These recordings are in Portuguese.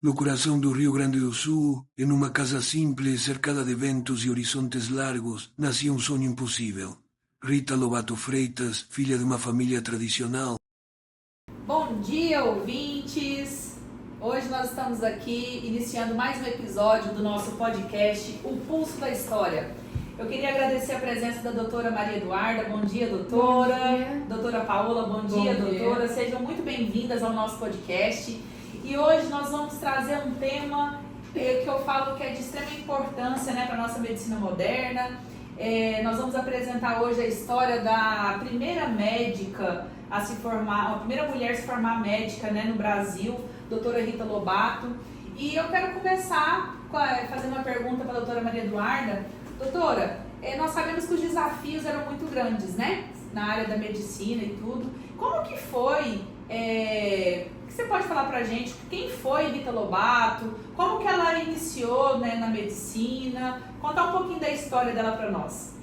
No coração do Rio Grande do Sul, em uma casa simples, cercada de ventos e horizontes largos, nascia um sonho impossível. Rita Lobato Freitas, filha de uma família tradicional. Bom dia, ouvintes! Hoje nós estamos aqui iniciando mais um episódio do nosso podcast O Pulso da História. Eu queria agradecer a presença da doutora Maria Eduarda. Bom dia, doutora. Bom dia. Doutora Paola, bom dia, doutora. Sejam muito bem-vindas ao nosso podcast. E hoje nós vamos trazer um tema que eu falo que é de extrema importância, para a nossa medicina moderna. Nós vamos apresentar hoje a história da primeira médica a se formar, a primeira mulher a se formar médica, no Brasil, doutora Rita Lobato. E eu quero começar fazendo uma pergunta para a doutora Maria Eduarda. Doutora, nós sabemos que os desafios eram muito grandes, na área da medicina e tudo. Como que foi? O que você pode falar pra gente? Quem foi Rita Lobato? Como que ela iniciou, na medicina? Contar um pouquinho da história dela para nós.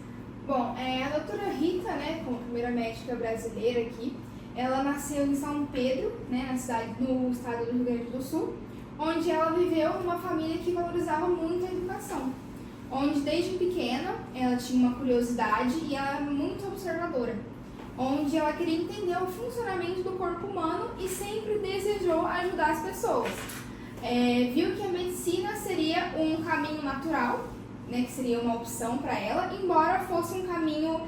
Bom, a doutora Rita, como primeira médica brasileira aqui, ela nasceu em São Pedro, no estado do Rio Grande do Sul, onde ela viveu numa família que valorizava muito a educação, onde desde pequena ela tinha uma curiosidade e ela era muito observadora, onde ela queria entender o funcionamento do corpo humano e sempre desejou ajudar as pessoas. Viu que a medicina seria um caminho natural, que seria uma opção para ela, embora fosse um caminho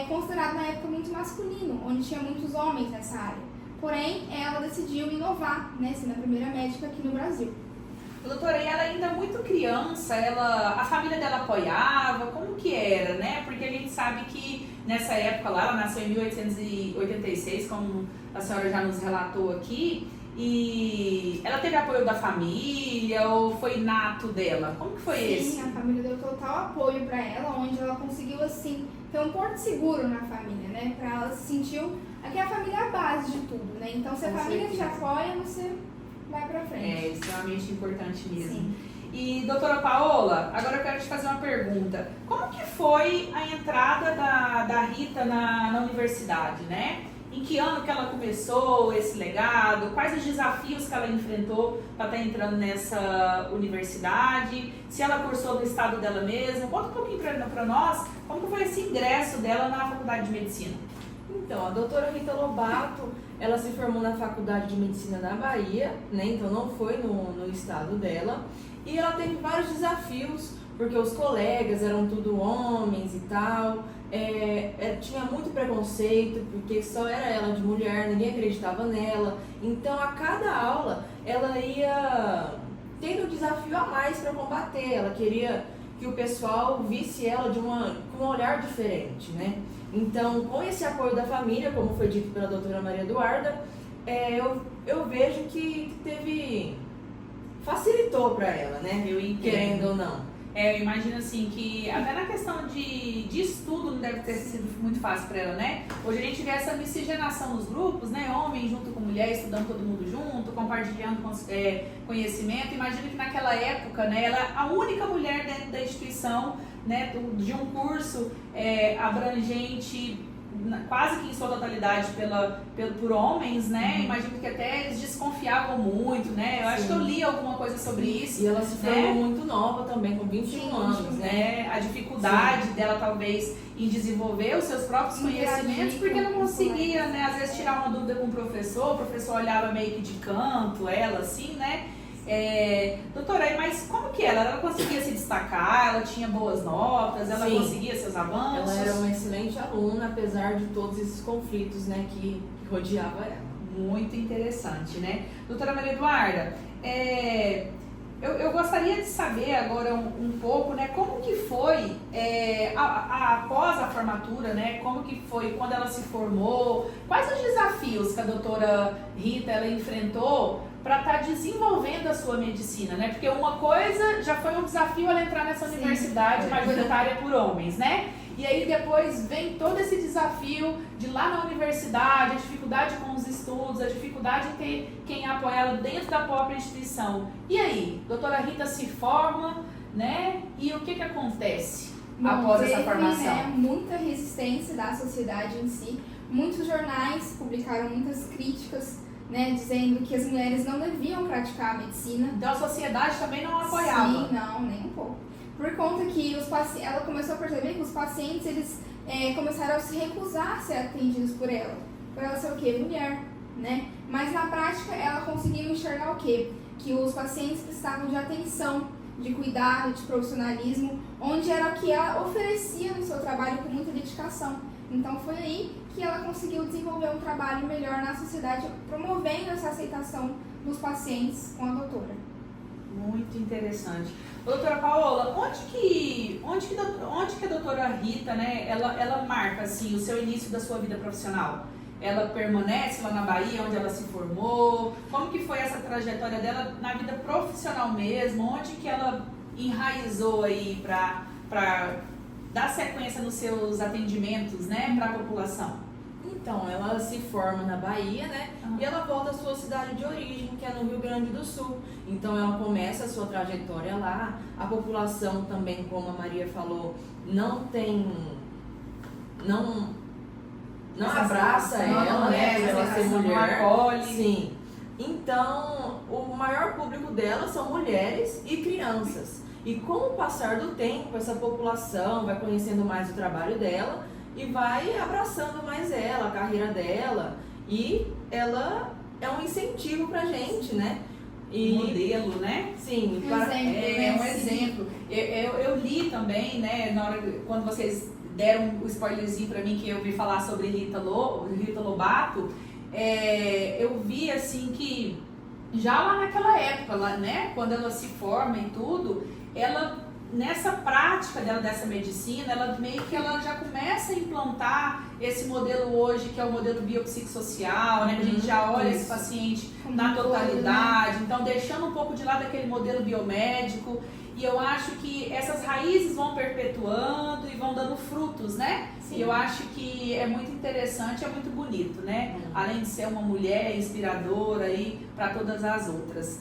considerado na época muito masculino, onde tinha muitos homens nessa área. Porém, ela decidiu inovar, sendo a primeira médica aqui no Brasil. Doutora, e ela ainda muito criança, a família dela apoiava, como que era, Porque a gente sabe que nessa época lá, ela nasceu em 1886, como a senhora já nos relatou aqui, e ela teve apoio da família ou foi nato dela? Como que foi esse? Sim, a família deu total apoio para ela, onde ela conseguiu, assim, ter um porto seguro na família, Para ela se sentir que a família é a base de tudo, Então, se a família te apoia, você vai pra frente. É extremamente importante mesmo. Sim. E doutora Paola, agora eu quero te fazer uma pergunta. Como que foi a entrada da Rita na universidade, Em que ano que ela começou esse legado? Quais os desafios que ela enfrentou para estar entrando nessa universidade? Se ela cursou no estado dela mesma? Conta um pouquinho para nós como que foi esse ingresso dela na faculdade de medicina. Então, a doutora Rita Lobato, ela se formou na Faculdade de Medicina da Bahia, Então não foi no estado dela. E ela teve vários desafios, porque os colegas eram tudo homens e tal. Tinha muito preconceito, porque só era ela de mulher, ninguém acreditava nela. Então, a cada aula, ela ia tendo um desafio a mais para combater. Ela queria que o pessoal visse ela com um olhar diferente, Então, com esse apoio da família, como foi dito pela doutora Maria Eduarda, eu vejo que facilitou para ela, Eu entendo. Querendo ou não. Eu imagino assim que até na questão de estudo não deve ter sido muito fácil para ela, Hoje a gente vê essa miscigenação nos grupos, Homem junto com mulher, estudando todo mundo junto, compartilhando conhecimento. Imagino que naquela época, ela é a única mulher dentro da instituição, de um curso abrangente quase que em sua totalidade por homens, Imagino que até eles desconfiavam muito, Eu acho que eu li alguma coisa sobre isso. E ela se formou muito nova também, com 21 anos, A dificuldade dela, talvez, em desenvolver os seus próprios conhecimentos, porque não conseguia, às vezes, tirar uma dúvida com o professor olhava meio que de canto, ela, assim, doutora, mas como que ela conseguia se destacar? Ela tinha boas notas? Ela conseguia seus avanços? Ela era uma excelente aluna, apesar de todos esses conflitos, que rodeavam ela. Muito interessante, Doutora Maria Eduarda, eu gostaria de saber agora um pouco, como que foi após a formatura, como que foi quando ela se formou, quais os desafios que a doutora Rita ela enfrentou para estar desenvolvendo a sua medicina, Porque uma coisa já foi um desafio ela entrar nessa universidade majoritária por homens, E aí depois vem todo esse desafio de lá na universidade, a dificuldade com os estudos, a dificuldade em ter quem apoia ela dentro da própria instituição. E aí, doutora Rita se forma, E o que acontece após essa formação? Muita resistência da sociedade em si. Muitos jornais publicaram muitas críticas, né, dizendo que as mulheres não deviam praticar a medicina. Então a sociedade também não apoiava? Sim, não, nem um pouco. Por conta que ela começou a perceber que os pacientes, eles começaram a se recusar a ser atendidos por ela ser o quê? Mulher, né? Mas na prática ela conseguiu enxergar o quê? Que os pacientes precisavam de atenção, de cuidado, de profissionalismo, onde era o que ela oferecia no seu trabalho com muita dedicação. Então foi aí que ela conseguiu desenvolver um trabalho melhor na sociedade, promovendo essa aceitação dos pacientes com a doutora. Muito interessante. Doutora Paola, onde que a doutora Rita, né, ela marca assim, o seu início da sua vida profissional? Ela permanece lá na Bahia, onde ela se formou? Como que foi essa trajetória dela na vida profissional mesmo? Onde que ela enraizou aí para dar sequência nos seus atendimentos, né, para a população? Então, ela se forma na Bahia, né? E ela volta à sua cidade de origem, que é no Rio Grande do Sul. Então, ela começa a sua trajetória lá. A população também, como a Maria falou, não abraça ela, né? Por ela ser mulher. Sim. Então, o maior público dela são mulheres e crianças. E com o passar do tempo, essa população vai conhecendo mais o trabalho dela e vai abraçando mais ela, a carreira dela, e ela é um incentivo pra gente, né? E modelo, né? Sim, um exemplo. Eu li também, né, quando vocês deram o spoilerzinho pra mim que eu ouvi falar sobre Rita Lobato, eu vi assim que já lá naquela época, lá, né, quando ela se forma e tudo, ela nessa prática dela dessa medicina, ela meio que ela já começa a implantar esse modelo hoje, que é o modelo biopsicossocial, né? Que a gente já olha esse paciente na totalidade, então deixando um pouco de lado aquele modelo biomédico. E eu acho que essas raízes vão perpetuando e vão dando frutos, né? Sim. E eu acho que é muito interessante, é muito bonito, né? Além de ser uma mulher inspiradora aí para todas as outras.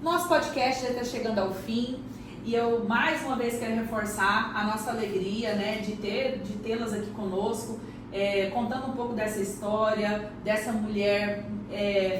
Nosso podcast já está chegando ao fim. E eu mais uma vez quero reforçar a nossa alegria, né, de tê-las aqui conosco, contando um pouco dessa história, dessa mulher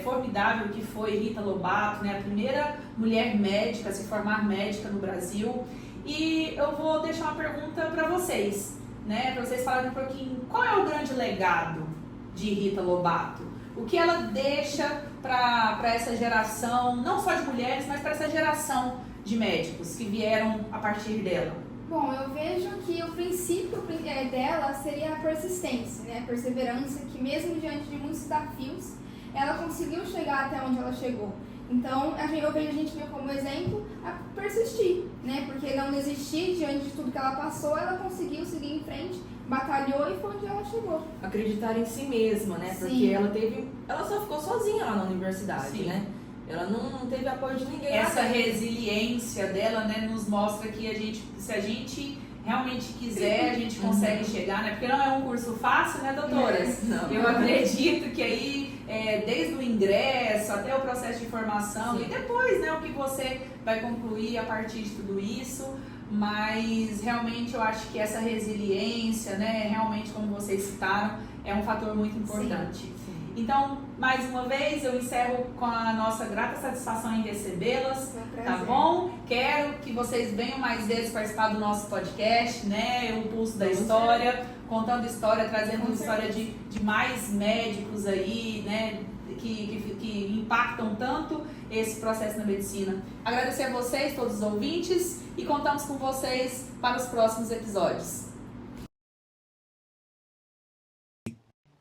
formidável que foi Rita Lobato, né, a primeira mulher médica a se formar médica no Brasil. E eu vou deixar uma pergunta para vocês, né, para vocês falarem um pouquinho qual é o grande legado de Rita Lobato. O que ela deixa para essa geração, não só de mulheres, mas para essa geração de médicos que vieram a partir dela? Bom, eu vejo que o princípio dela seria a persistência, né? A perseverança, que mesmo diante de muitos desafios, ela conseguiu chegar até onde ela chegou. Então, eu vejo a gente ver como exemplo a persistir, né? Porque não desistir diante de tudo que ela passou, ela conseguiu seguir em frente, batalhou e foi onde ela chegou. Acreditar em si mesma, né? Sim. Porque ela só ficou sozinha lá na universidade, Sim. né? Ela não teve apoio de ninguém. Essa resiliência dela, né, nos mostra que se a gente realmente quiser, a gente consegue chegar, né? Porque não é um curso fácil, né, doutoras? Não. Eu acredito que aí, desde o ingresso até o processo de formação, sim, e depois, né, o que você vai concluir a partir de tudo isso, mas realmente eu acho que essa resiliência, né, realmente, como vocês citaram, é um fator muito importante. Sim. Então, mais uma vez, eu encerro com a nossa grata satisfação em recebê-las, tá bom? Quero que vocês venham mais vezes participar do nosso podcast, né? O Pulso da História, contando história, trazendo história de mais médicos aí, né? Que impactam tanto esse processo na medicina. Agradecer a vocês, todos os ouvintes, e contamos com vocês para os próximos episódios.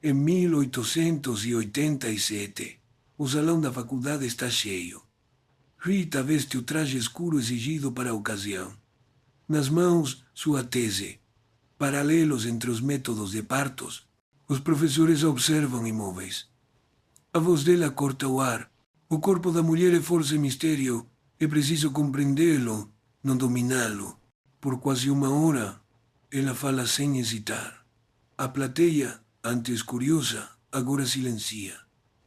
Em 1887, o salão da faculdade está cheio. Rita veste o traje escuro exigido para a ocasião. Nas mãos, sua tese. Paralelos entre os métodos de partos. Os professores a observam imóveis. A voz dela corta o ar. O corpo da mulher é força e mistério. É preciso compreendê-lo, não dominá-lo. Por quase uma hora, ela fala sem hesitar. A plateia, antes curiosa, agora silencia.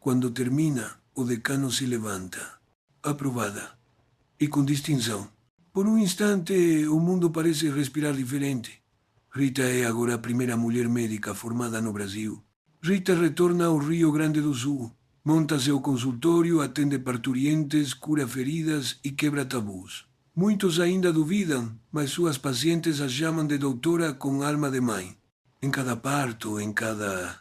Quando termina, o decano se levanta. Aprovada. E com distinção. Por um instante, o mundo parece respirar diferente. Rita é agora a primeira mulher médica formada no Brasil. Rita retorna ao Rio Grande do Sul. Monta seu consultório, atende parturientes, cura feridas e quebra tabus. Muitos ainda duvidam, mas suas pacientes a chamam de doutora com alma de mãe. Em cada parto, em cada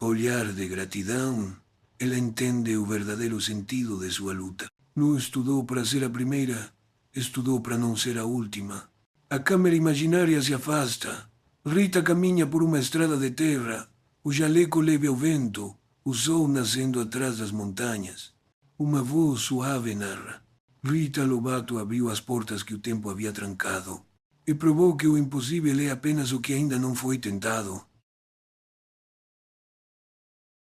olhar de gratidão, ela entende o verdadeiro sentido de sua luta. Não estudou para ser a primeira, estudou para não ser a última. A câmera imaginária se afasta. Rita caminha por uma estrada de terra, o jaleco leve ao vento, o sol nascendo atrás das montanhas. Uma voz suave narra. Rita Lobato abriu as portas que o tempo havia trancado e provou que o impossível é apenas o que ainda não foi tentado.